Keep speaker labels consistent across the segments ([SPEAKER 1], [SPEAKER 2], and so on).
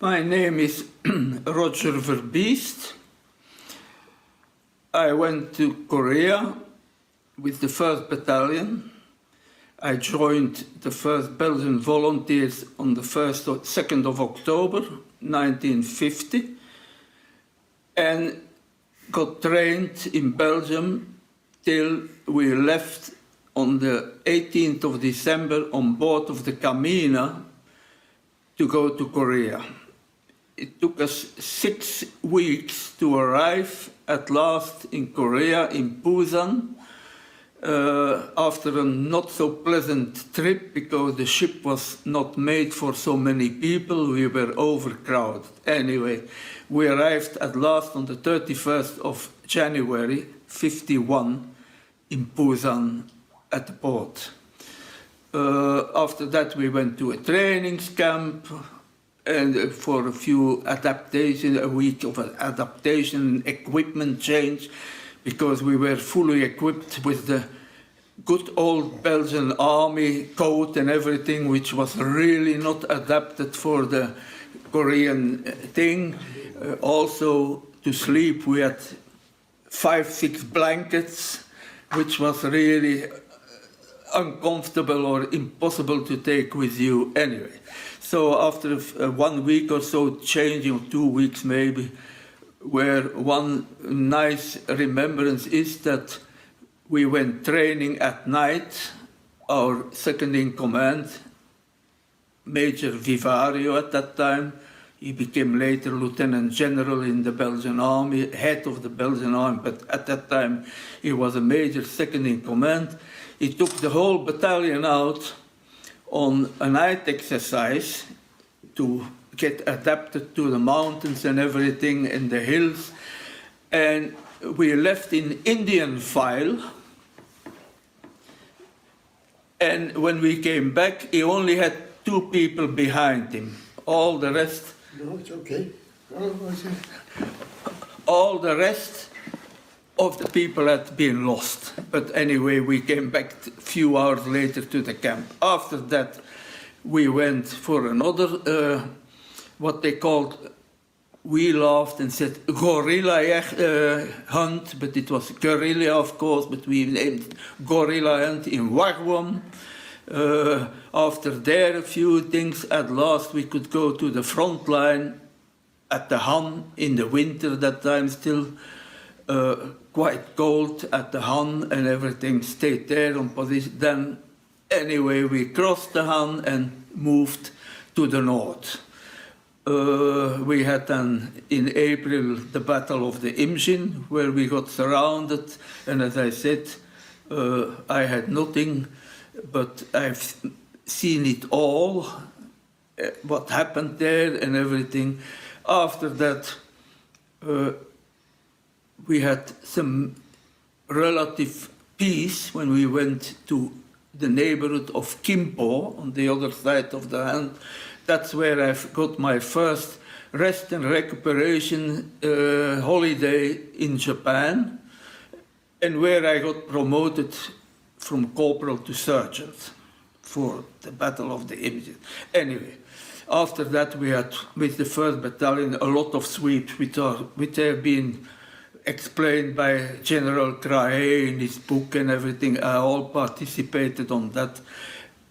[SPEAKER 1] My name is Roger Verbiest. I went to Korea with the 1st Battalion. I joined the 1st Belgian Volunteers on the 2nd of October 1950 and got trained in Belgium till we left on the 18th of December on board of the Camina to go to Korea. It took us 6 weeks to arrive at last in Korea, in Busan, after a not so pleasant trip because the ship was not made for so many people. We were overcrowded. Anyway, we arrived at last on the 31st of January, 51, in Busan at the port. After that, we went to a training camp and for a few adaptation, a week of adaptation, equipment change, because we were fully equipped with the good old Belgian army coat and everything, which was really not adapted for the Korean thing. Also, to sleep, we had 5-6 blankets, which was really uncomfortable or impossible to take with you anyway. So after 1 week or so, changing 2 weeks maybe, where one nice remembrance is that we went training at night. Our second in command, Major Vivario at that time, he became later Lieutenant General in the Belgian Army, head of the Belgian Army, but at that time he was a major second in command. He took the whole battalion out on a night exercise to get adapted to the mountains and everything in the hills. And we left in Indian file. And when we came back, he only had 2 people behind him. All the rest...
[SPEAKER 2] No, it's okay.
[SPEAKER 1] All the rest of the people had been lost. But anyway, we came back a few hours later to the camp. After that, we went for another, what they called, we laughed and said guerrilla hunt, but it was guerrilla, of course, but we named guerrilla hunt in Wagwam. After there, a few things, at last we could go to the front line at the Han in the winter, that time still quite cold at the Han, and everything stayed there on position. Then, anyway, we crossed the Han and moved to the north. We had then in April the Battle of the Imjin, where we got surrounded, and as I said, I had nothing, but I've seen it all, what happened there and everything. After that, we had some relative peace when we went to the neighborhood of Kimpo on the other side of the Han. That's where I've got my first rest and recuperation holiday in Japan, and where I got promoted from corporal to sergeant for the Battle of the Imjin. Anyway, after that we had, with the 1st Battalion, a lot of sweeps which have been explained by General Crahe in his book and everything. I all participated on that.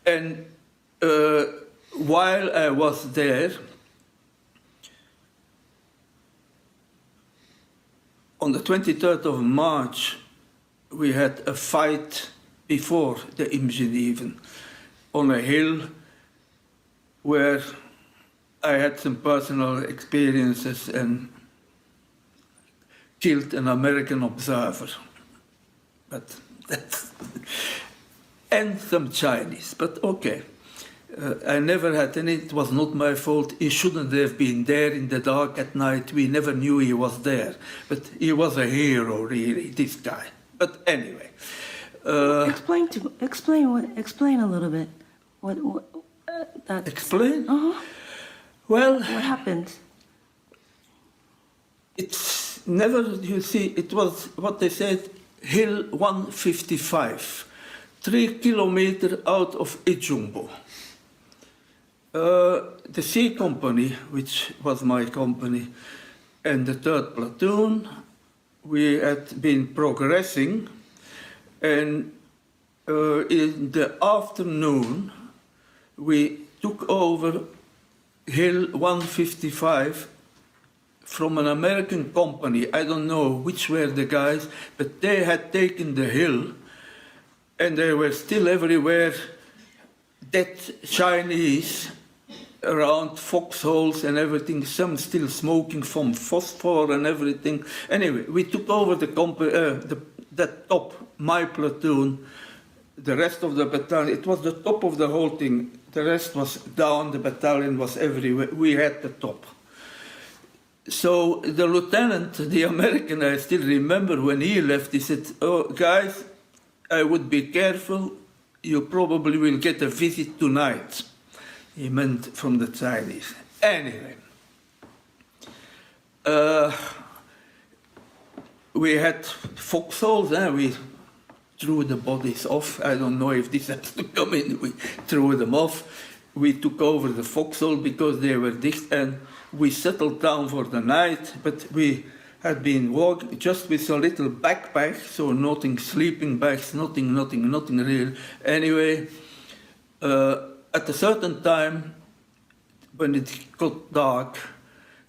[SPEAKER 1] And while I was there, on the 23rd of March, we had a fight before the Imjin even, on a hill where I had some personal experiences and killed an American observer. But that's and some Chinese, but okay. I never had any, it was not my fault. He shouldn't have been there in the dark at night. We never knew he was there. But he was a hero, really, this guy. But anyway.
[SPEAKER 3] Explain a little bit. That.
[SPEAKER 1] Explain?
[SPEAKER 3] Uh-huh.
[SPEAKER 1] Well.
[SPEAKER 3] What happened?
[SPEAKER 1] It's never, you see, it was what they said, Hill 155, 3 kilometers out of Ijumbo. The C Company, which was my company, and the 3rd Platoon, we had been progressing, and in the afternoon we took over Hill 155 from an American company. I don't know which were the guys, but they had taken the hill, and they were still everywhere dead Chinese around foxholes and everything, some still smoking from phosphor and everything. Anyway, we took over that top, my platoon, the rest of the battalion. It was the top of the whole thing. The rest was down, the battalion was everywhere. We had the top. So the lieutenant, the American, I still remember when he left, he said, "Oh, guys, I would be careful. You probably will get a visit tonight." He meant from the Chinese. Anyway, we had foxholes, we threw the bodies off. I don't know if this has to come in. We threw them off. We took over the foxhole because they were dicht, and we settled down for the night, but we had been walking just with a little backpack, so nothing, sleeping bags, nothing real. Anyway, at a certain time, when it got dark,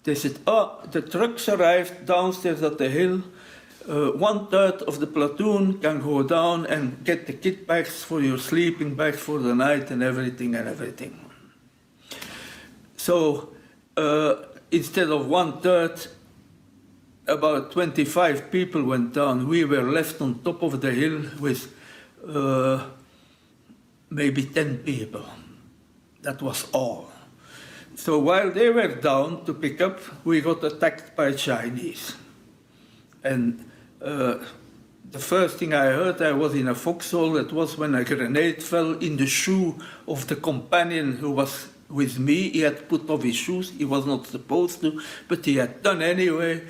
[SPEAKER 1] they said, "Oh, the trucks arrived downstairs at the hill. 1/3 of the platoon can go down and get the kit bags for your sleeping bags for the night and everything." So instead of 1/3, about 25 people went down. We were left on top of the hill with maybe 10 people. That was all. So while they were down to pick up, we got attacked by Chinese. And the first thing I heard, I was in a foxhole. That was when a grenade fell in the shoe of the companion who was with me. He had put off his shoes. He was not supposed to, but he had done anyway.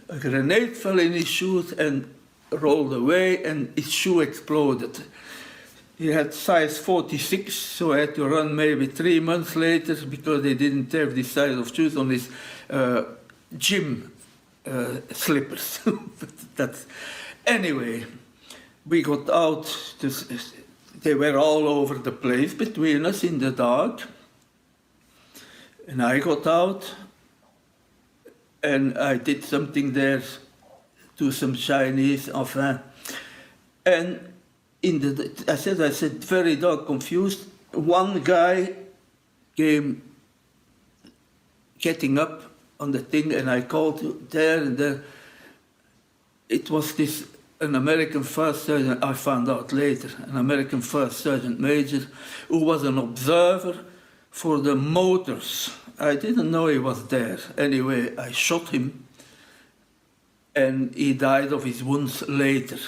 [SPEAKER 1] A grenade fell in his shoes and rolled away, and his shoe exploded. He had size 46, so I had to run maybe 3 months later because they didn't have this size of shoes on his gym slippers. Anyway, we got out. They were all over the place between us in the dark. And I got out, and I did something there to some Chinese, enfin. And I said, very dark, confused. One guy came getting up on the thing, and I called there and there. It was an American first sergeant, I found out later, an American first sergeant major, who was an observer for the motors. I didn't know he was there. Anyway, I shot him, and he died of his wounds later.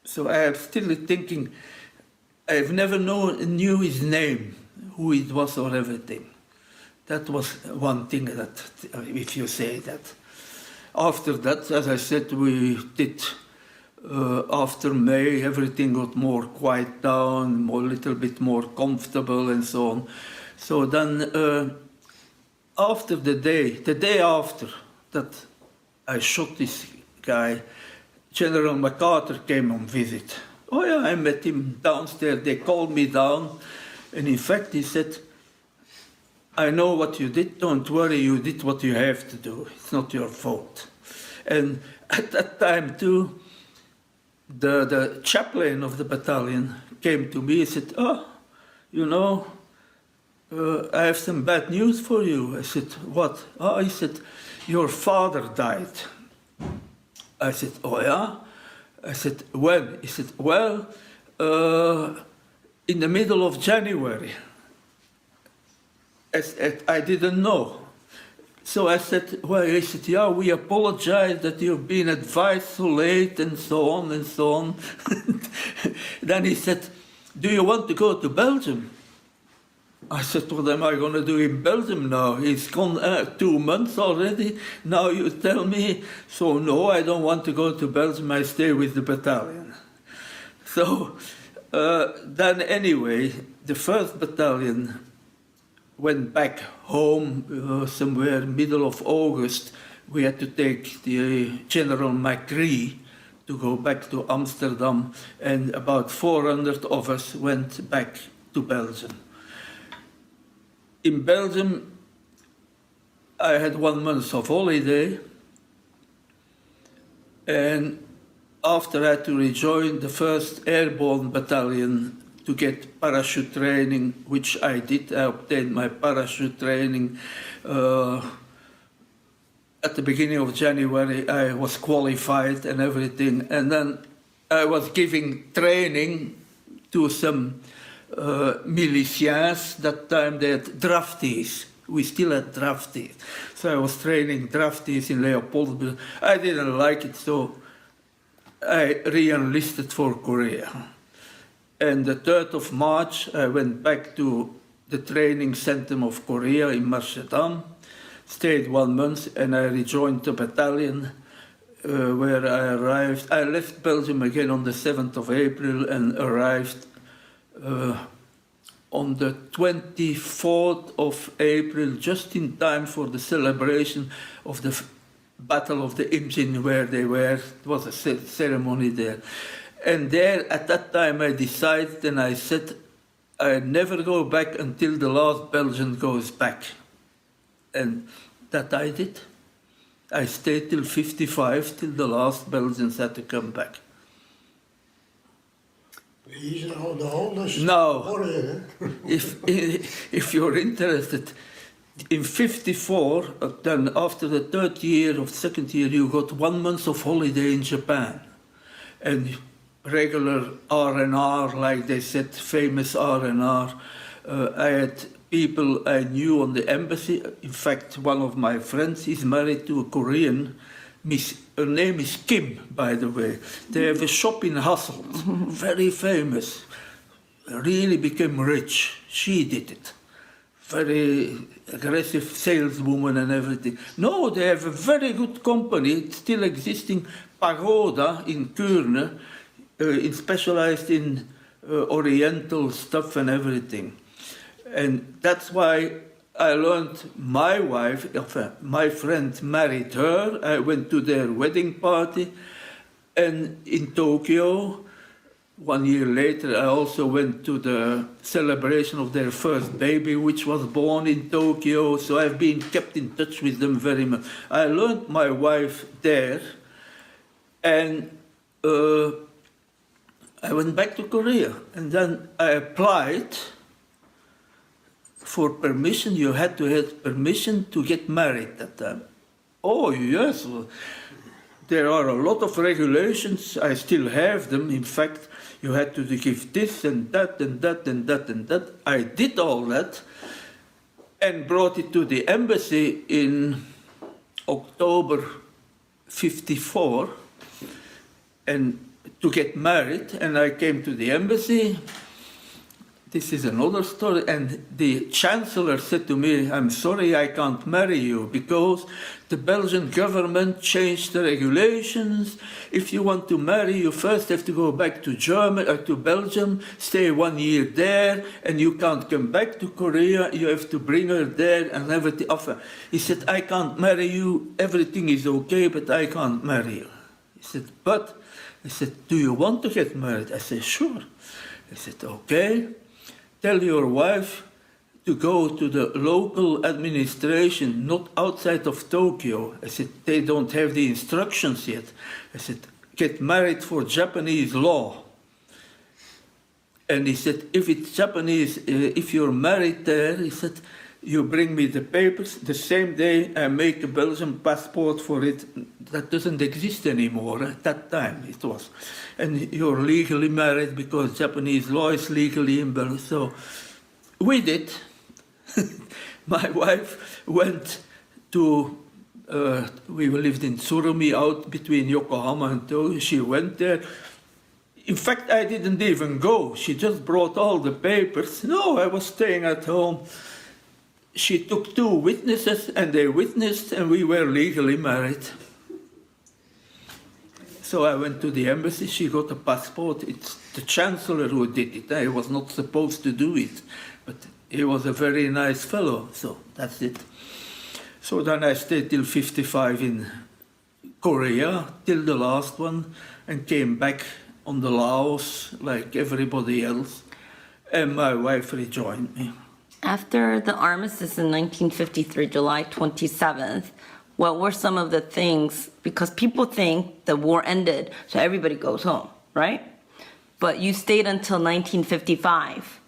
[SPEAKER 1] So I am still thinking, I've never knew his name, who it was or everything. That was one thing that, if you say that. After that, as I said, we did, after May, everything got more quiet down, a little bit more comfortable and so on. So then, after the day after that I shot this guy, General MacArthur came on visit. Oh yeah, I met him downstairs. They called me down, and in fact he said, "I know what you did, don't worry, you did what you have to do. It's not your fault." And at that time too, the chaplain of the battalion came to me and said, "Oh, you know, I have some bad news for you." I said, "What?" Oh, he said, "Your father died." I said, "Oh yeah?" I said, "When?" He said, "Well, in the middle of January." I didn't know. So I said, well, he said, "Yeah, we apologize that you've been advised so late," and so on and so on. Then he said, "Do you want to go to Belgium?" I said, "What am I going to do in Belgium now? It's gone 2 months already. Now you tell me." So no, I don't want to go to Belgium. I stay with the battalion. So then anyway, the 1st battalion went back home somewhere middle of August, we had to take the General Macri to go back to Amsterdam, and about 400 of us went back to Belgium. In Belgium, I had 1 month of holiday, and after I had to rejoin the 1st Airborne Battalion to get parachute training, which I did. I obtained my parachute training at the beginning of January. I was qualified and everything, and then I was giving training to some militias. That time they had draftees. We still had draftees. So I was training draftees in Leopoldville. I didn't like it, so I re-enlisted for Korea. And the 3rd of March, I went back to the training center of Korea in Marseille, stayed 1 month, and I rejoined the battalion where I arrived. I left Belgium again on the 7th of April and arrived on the 24th of April, just in time for the celebration of the Battle of the Imjin, where they were. It was a ceremony there. And there, at that time, I decided, and I said, I never go back until the last Belgian goes back. And that I did. I stayed till 55, till the last Belgians had to come back.
[SPEAKER 2] He's now the oldest
[SPEAKER 1] Now,
[SPEAKER 2] warrior.
[SPEAKER 1] if you're interested, in 54, then after the 3rd year or 2nd year, you got 1 month of holiday in Japan. And regular R&R, like they said, famous R&R. I had people I knew on the embassy. In fact, one of my friends is married to a Korean. Her name is Kim, by the way. They have a shop in Hasselt, very famous. Really became rich. She did it. Very aggressive saleswoman and everything. No, they have a very good company. It's still existing, Pagoda in Kuurne, specialized in Oriental stuff and everything. And that's why I learned my wife, my friend married her. I went to their wedding party. And in Tokyo, 1 year later, I also went to the celebration of their first baby, which was born in Tokyo. So I've been kept in touch with them very much. I learned my wife there. And I went back to Korea. And then I applied for permission. You had to have permission to get married that time. Oh, yes. There are a lot of regulations. I still have them. In fact, you had to give this and that and that and that and that. I did all that and brought it to the embassy in October 54 and to get married. And I came to the embassy. This is another story, and the chancellor said to me, I'm sorry I can't marry you because the Belgian government changed the regulations. If you want to marry, you first have to go back to to Belgium, stay 1 year there, and you can't come back to Korea. You have to bring her there and everything. He said, I can't marry you. Everything is okay, but I can't marry you. He said, but, I said, do you want to get married? I said, sure. He said, okay. Tell your wife to go to the local administration, not outside of Tokyo. I said, they don't have the instructions yet. I said, get married for Japanese law. And he said, if it's Japanese, if you're married there, he said, you bring me the papers. The same day I make a Belgian passport for it. That doesn't exist anymore. At that time it was. And you're legally married because Japanese law is legally in Belgium. So we did. My wife went to, we lived in Surumi, out between Yokohama and Tokyo. She went there. In fact, I didn't even go. She just brought all the papers. No, I was staying at home. She took 2 witnesses, and they witnessed, and we were legally married. So I went to the embassy. She got a passport. It's the chancellor who did it. I was not supposed to do it, but he was a very nice fellow, so that's it. So then I stayed till 55 in Korea, till the last one, and came back on the Laos like everybody else. And my wife rejoined me.
[SPEAKER 3] After the armistice in 1953, July 27th, what were some of the things, because people think the war ended, so everybody goes home, right? But you stayed until 1955.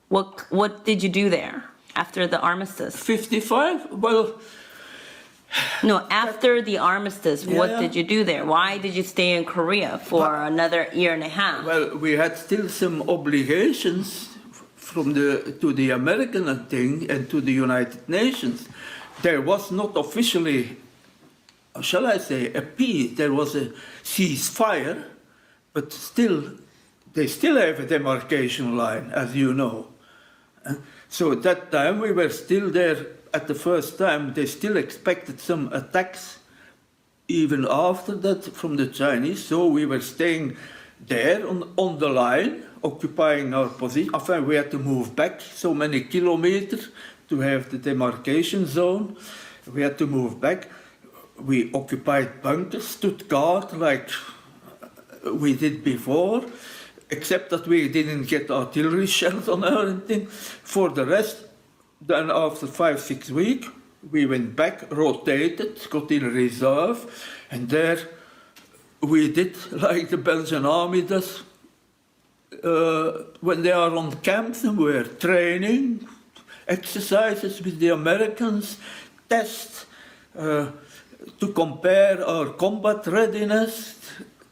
[SPEAKER 3] What did you do there after the armistice?
[SPEAKER 1] 55? Well,
[SPEAKER 3] No, after the armistice, what
[SPEAKER 1] Yeah.
[SPEAKER 3] did you do there? Why did you stay in Korea for another year and a half?
[SPEAKER 1] well, we had still some obligations to the American thing and to the United Nations. There was not officially, shall I say, a peace. There was a ceasefire, but still, they still have a demarcation line, as you know. So at that time, we were still there. At the first time, they still expected some attacks, even after that, from the Chinese. So we were staying there on the line, occupying our position. Enfin, we had to move back so many kilometers to have the demarcation zone. We had to move back. We occupied bunkers, Stuttgart, like we did before, except that we didn't get artillery shells on or anything. For the rest, then after 5-6 weeks, we went back, rotated, got in reserve, and there we did like the Belgian army does. When they are on camps, and we're training, exercises with the Americans, tests to compare our combat readiness,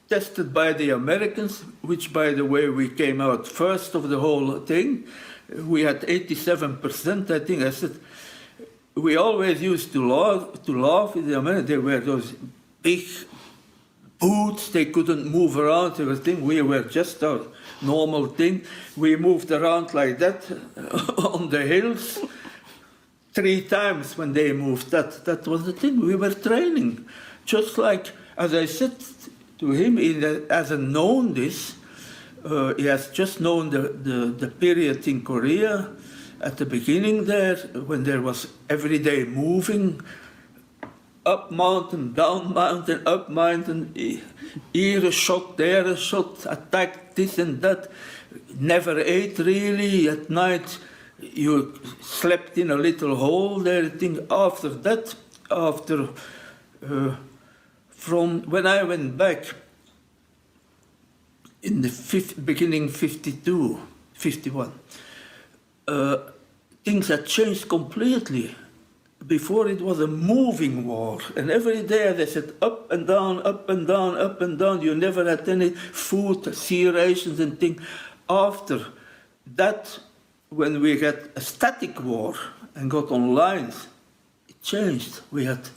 [SPEAKER 1] tested by the Americans, which, by the way, we came out first of the whole thing. We had 87%, I think. I said, we always used to laugh with the Americans. They were those big boots, they couldn't move around, everything. We were just our normal thing. We moved around like that on the hills 3 times when they moved. That was the thing. We were training. Just like, as I said to him, he hasn't known this. He has just known the period in Korea at the beginning there, when there was every day moving, up mountain, down mountain, up mountain, here a shot, there a shot, attack, this and that. Never ate really. At night, you slept in a little hole there. After that, from when I went back, in the beginning 52, 51, things had changed completely. Before it was a moving war, and every day they said up and down, up and down, up and down. You never had any food, sea rations and things. After that, when we had a static war and got on lines, it changed. We had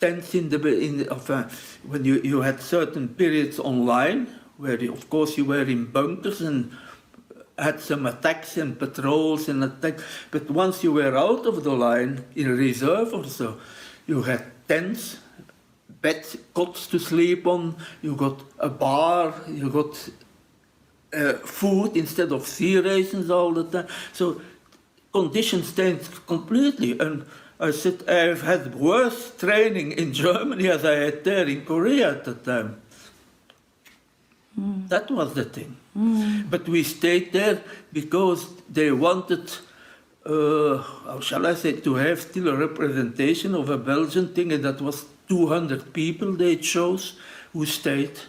[SPEAKER 1] tents when you had certain periods online, where of course you were in bunkers and had some attacks and patrols and attacks. But once you were out of the line, in reserve or so, you had tents, bed cots to sleep on, you got a bar, you got food instead of sea rations all the time. So conditions changed completely. And I said, I've had worse training in Germany as I had there in Korea at the time. That was the thing. But we stayed there because they wanted, how shall I say, to have still a representation of a Belgian thing, and that was 200 people they chose who stayed.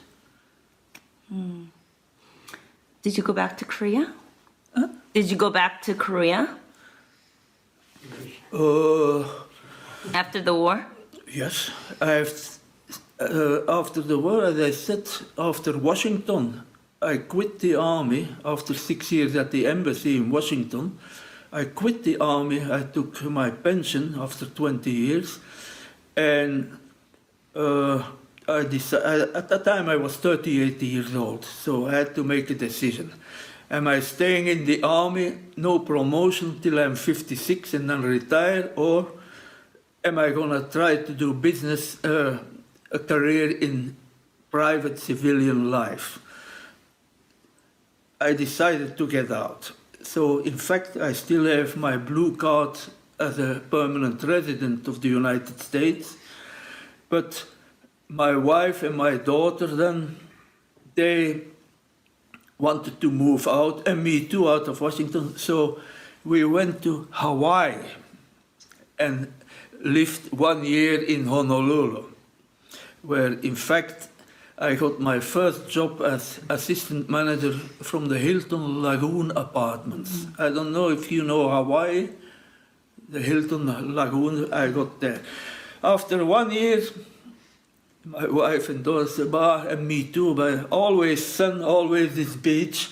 [SPEAKER 3] Did you go back to Korea?
[SPEAKER 1] Huh?
[SPEAKER 3] Did you go back to Korea after the war?
[SPEAKER 1] Yes, after the war, as I said, after Washington, I quit the army after 6 years at the embassy in Washington. I quit the army. I took my pension after 20 years, and I decided, at that time I was 38 years old, so I had to make a decision. Am I staying in the army, no promotion till I'm 56 and then retire, or am I going to try to do business, a career in private civilian life? I decided to get out. So, in fact, I still have my blue card as a permanent resident of the United States. But my wife and my daughter then, they wanted to move out, and me too, out of Washington. So we went to Hawaii and lived 1 year in Honolulu, where in fact I got my first job as assistant manager from the Hilton Lagoon Apartments. I don't know if you know Hawaii, the Hilton Lagoon, I got there. After 1 year, my wife and daughter said, and me too, but always sun, always this beach,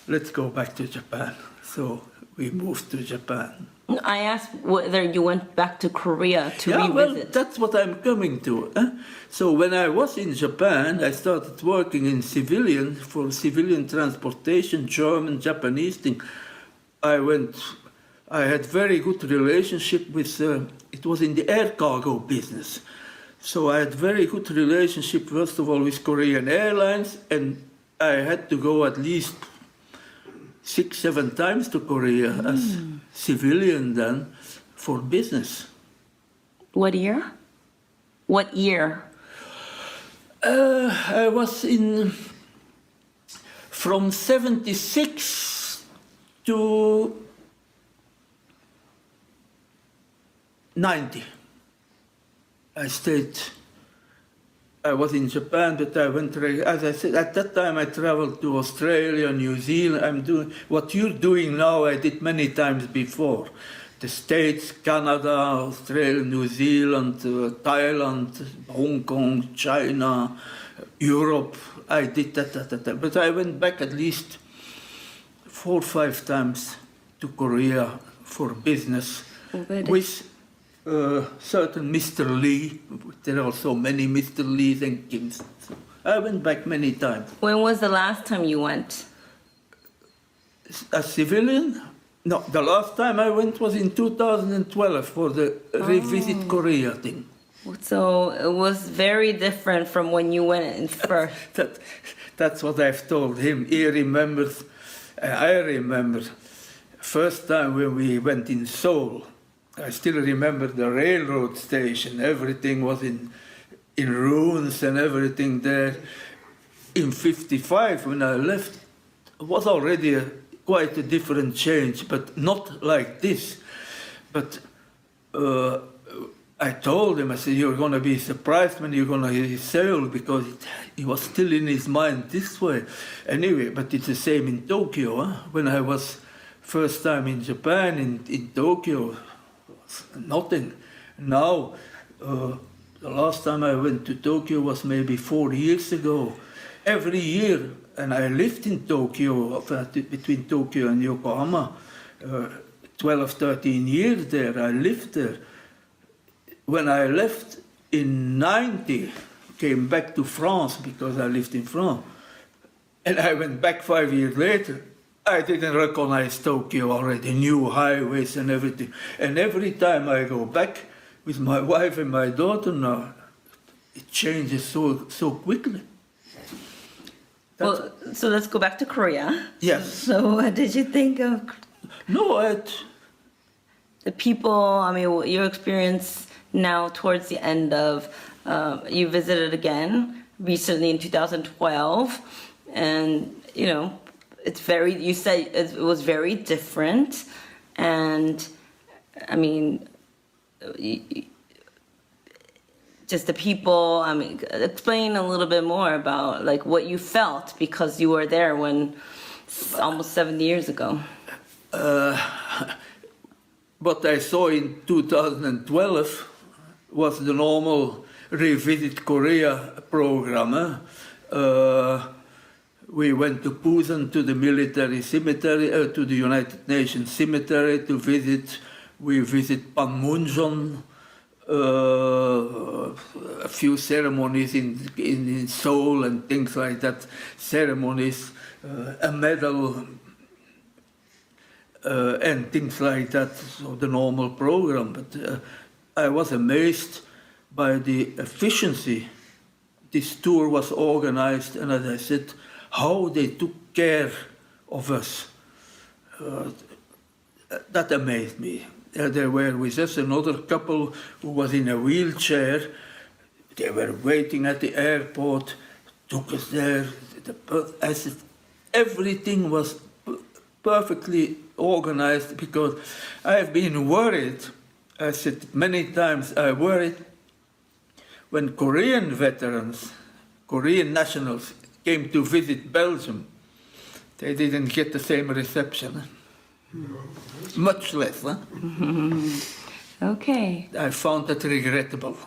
[SPEAKER 1] let's go back to Japan. So we moved to Japan.
[SPEAKER 3] I asked whether you went back to Korea to
[SPEAKER 1] Yeah, well,
[SPEAKER 3] revisit.
[SPEAKER 1] that's what I'm coming to. So when I was in Japan, I started working in civilian, for civilian transportation, German, Japanese thing. I had very good relationship with, it was in the air cargo business. So I had very good relationship, first of all, with Korean Airlines, and I had to go at least 6-7 times to Korea as civilian then for business.
[SPEAKER 3] What year? What year?
[SPEAKER 1] I was in from 76 to 90. I was in Japan, but I went, as I said, at that time I traveled to Australia, New Zealand. I'm doing what you're doing now, I did many times before. The States, Canada, Australia, New Zealand, Thailand, Hong Kong, China, Europe. I did that at that time. But I went back at least 4 or 5 times to Korea for business with certain Mr. Lee. There are so many Mr. Lees and Kims. So I went back many times.
[SPEAKER 3] When was the last time you went?
[SPEAKER 1] A civilian? No, the last time I went was in 2012 for the Revisit Korea thing.
[SPEAKER 3] So it was very different from when you went in first.
[SPEAKER 1] That's what I've told him. He remembers, I remember, first time when we went in Seoul. I still remember the railroad station. Everything was in ruins and everything there. In '55, when I left, it was already quite a different change, but not like this. But I told him, I said, you're going to be surprised when you're going to hear Seoul, because it was still in his mind this way. Anyway, but it's the same in Tokyo. When I was first time in Japan, in Tokyo, nothing. Now, the last time I went to Tokyo was maybe 4 years ago. Every year, and I lived in Tokyo, between Tokyo and Yokohama, 12, 13 years there, I lived there. When I left in '90, came back to France because I lived in France, and I went back 5 years later, I didn't recognize Tokyo already, new highways and everything. And every time I go back with my wife and my daughter now, it changes so quickly.
[SPEAKER 3] Well, so let's go back to Korea.
[SPEAKER 1] Yes.
[SPEAKER 3] So what did you think of
[SPEAKER 1] No,
[SPEAKER 3] the people? I mean, your experience now towards the end of, you visited again recently in 2012, and, you know, it's very, you said it was very different, and I mean, just the people, I mean, explain a little bit more about like what you felt, because you were there when, almost 7 years ago.
[SPEAKER 1] what I saw in 2012 was the normal Revisit Korea program. We went to Busan, to the military cemetery, to the United Nations cemetery to visit. We visit Panmunjom, a few ceremonies in Seoul and things like that, ceremonies, a medal, and things like that, so the normal program. But I was amazed by the efficiency this tour was organized, and as I said, how they took care of us. That amazed me. They were with us, another couple who was in a wheelchair. They were waiting at the airport, took us there. I said, everything was perfectly organized, because I have been worried. I said many times, I worried when Korean veterans, Korean nationals came to visit Belgium. They didn't get the same reception. Much less. Huh?
[SPEAKER 3] Okay.
[SPEAKER 1] I found that regrettable.